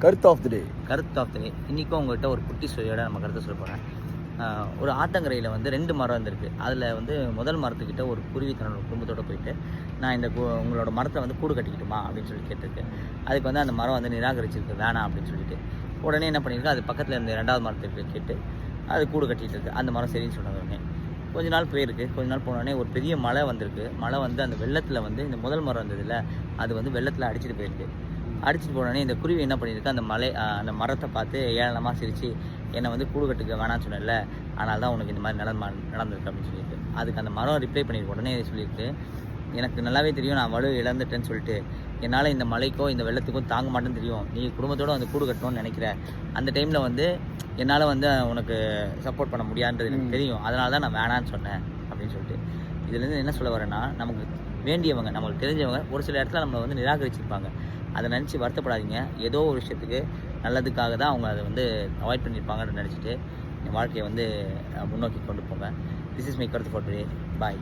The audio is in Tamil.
கருத்து ஆஃப் த டே. இன்றைக்கும் உங்கள்கிட்ட ஒரு குட்டி ஸ்டோரியோட நம்ம கருத்தை சொல்ல போகிறேன். ஒரு ஆத்தங்கரையில் வந்து 2 மரம் இருந்திருக்கு. அதில் வந்து முதல் மரத்துக்கிட்ட ஒரு குருவி தன்னோட குடும்பத்தோடு போயிட்டு, நான் இந்த உங்களோட மரத்தை வந்து கூடு கட்டிக்கிட்டுமா அப்படின்னு சொல்லி கேட்டிருக்கு. அதுக்கு வந்து அந்த மரம் வந்து நிராகரிச்சிருக்கு, வேணாம் அப்படின்னு சொல்லிட்டு. உடனே என்ன பண்ணியிருக்கு, அது பக்கத்தில் இருந்த 2வது மரத்துக்கு கேட்டு அது கூடு கட்டிகிட்டு இருக்குது. அந்த மரம் சரின்னு சொன்னது உடனே கொஞ்ச நாள் போயிருக்கு. கொஞ்ச நாள் போனோடனே ஒரு பெரிய மழை வந்திருக்கு. மழை வந்து அந்த வெள்ளத்தில் வந்து இந்த முதல் மரம் இருந்ததில்ல, அது வந்து வெள்ளத்தில் அடிச்சிட்டு போயிருக்கு. அடிச்சுட்டு போனோடனே இந்த குருவி என்ன பண்ணியிருக்கு, அந்த மரத்தை பார்த்து ஏளனமாக சிரித்து, என்னை வந்து கூடு கட்டுக்க வேணான்னு சொன்னேன்ல, அதனால தான் உனக்கு இந்த மாதிரி நடந்திருக்கு அப்படின்னு சொல்லிட்டு. அதுக்கு அந்த மரம் ரிப்ளை பண்ணியிருக்கு. உடனே சொல்லியிருக்கு, எனக்கு நல்லாவே தெரியும் நான் வலு இழந்துட்டேன்னு சொல்லிட்டு. என்னால் இந்த மழைக்கோ இந்த வெள்ளத்துக்கும் தாங்க மாட்டேன்னு தெரியும். நீ குடும்பத்தோடு வந்து கூடு கட்டணும்னு நினைக்கிற அந்த டைமில் வந்து என்னால் வந்து உனக்கு சப்போர்ட் பண்ண முடியாதுன்றது எனக்கு தெரியும். அதனால தான் நான் வேணான்னு சொன்னேன் அப்படின்னு சொல்லிட்டு. இதுலேருந்து என்ன சொல்ல வரேன்னா, நமக்கு வேண்டியவங்க, நம்மளுக்கு தெரிஞ்சவங்க ஒரு சில இடத்துல நம்மளை வந்து நிராகரிச்சிருப்பாங்க. அதை நினச்சி வருத்தப்படாதீங்க. ஏதோ ஒரு விஷயத்துக்கு நல்லதுக்காக தான் அவங்க அதை வந்து அவாய்ட் பண்ணியிருப்பாங்கன்னு நினச்சிட்டு என் வாழ்க்கையை வந்து முன்னோக்கி கொண்டு போங்க. திஸ் இஸ் மை கருத்து ஃபார் டுடே. பாய்.